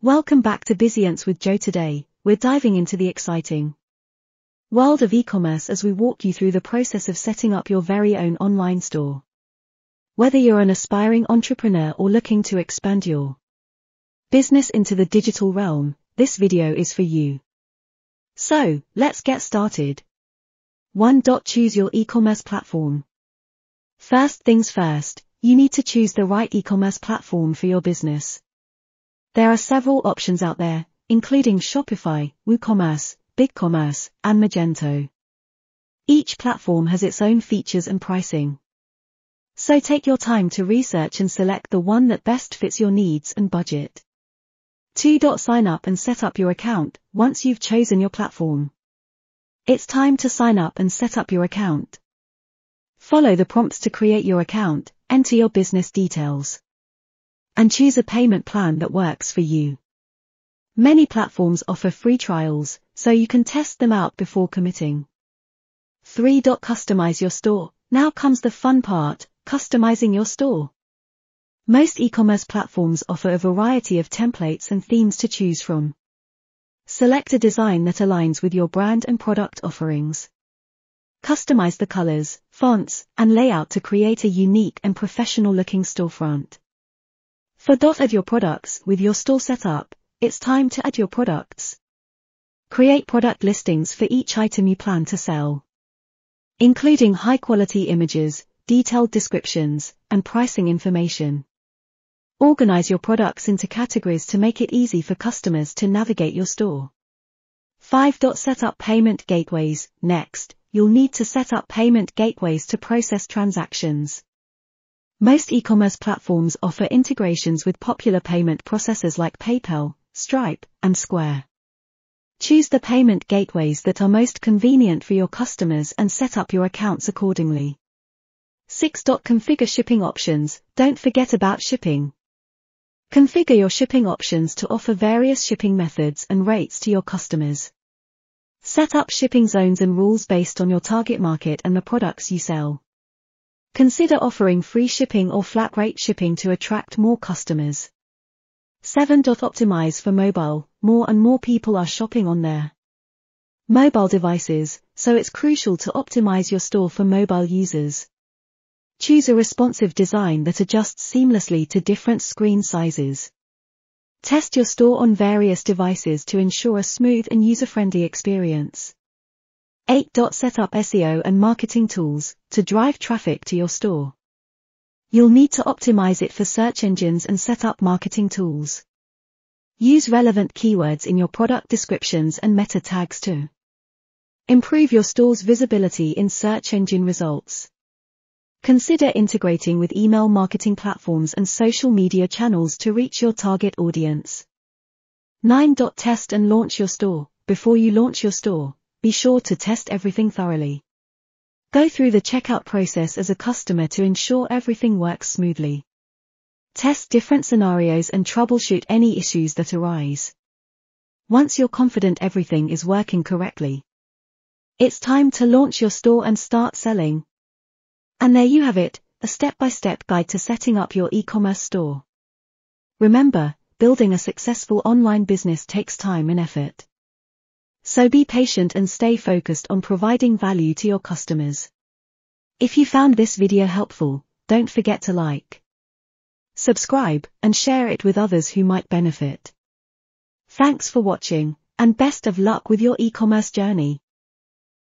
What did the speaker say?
Welcome back to Busyance with Joe. Today, we're diving into the exciting world of e-commerce as we walk you through the process of setting up your very own online store. Whether you're an aspiring entrepreneur or looking to expand your business into the digital realm, this video is for you. So, let's get started. 1. Choose your e-commerce platform. First things first, you need to choose the right e-commerce platform for your business. There are several options out there, including Shopify, WooCommerce, BigCommerce, and Magento. Each platform has its own features and pricing. So take your time to research and select the one that best fits your needs and budget. 2. Sign up and set up your account. Once you've chosen your platform, it's time to sign up and set up your account. Follow the prompts to create your account, enter your business details, and choose a payment plan that works for you. Many platforms offer free trials, so you can test them out before committing. 3. Customize your store. Now comes the fun part, customizing your store. Most e-commerce platforms offer a variety of templates and themes to choose from. Select a design that aligns with your brand and product offerings. Customize the colors, fonts, and layout to create a unique and professional-looking storefront. 4. Add your products. With your store set up, it's time to add your products. Create product listings for each item you plan to sell, including high-quality images, detailed descriptions, and pricing information. Organize your products into categories to make it easy for customers to navigate your store. 5. Set up payment gateways. Next, you'll need to set up payment gateways to process transactions. Most e-commerce platforms offer integrations with popular payment processors like PayPal, Stripe, and Square. Choose the payment gateways that are most convenient for your customers and set up your accounts accordingly. 6. Configure shipping options. Don't forget about shipping. Configure your shipping options to offer various shipping methods and rates to your customers. Set up shipping zones and rules based on your target market and the products you sell. Consider offering free shipping or flat rate shipping to attract more customers. 7. Optimize for mobile. More and more people are shopping on their mobile devices, so it's crucial to optimize your store for mobile users. Choose a responsive design that adjusts seamlessly to different screen sizes. Test your store on various devices to ensure a smooth and user-friendly experience. 8. Set up SEO and marketing tools. To drive traffic to your store, you'll need to optimize it for search engines and set up marketing tools. Use relevant keywords in your product descriptions and meta tags to improve your store's visibility in search engine results. Consider integrating with email marketing platforms and social media channels to reach your target audience. 9. Test and launch your store. Before you launch your store, be sure to test everything thoroughly. Go through the checkout process as a customer to ensure everything works smoothly. Test different scenarios and troubleshoot any issues that arise. Once you're confident everything is working correctly, it's time to launch your store and start selling. And there you have it, a step-by-step guide to setting up your e-commerce store. Remember, building a successful online business takes time and effort. So be patient and stay focused on providing value to your customers. If you found this video helpful, don't forget to like, subscribe, and share it with others who might benefit. Thanks for watching, and best of luck with your e-commerce journey.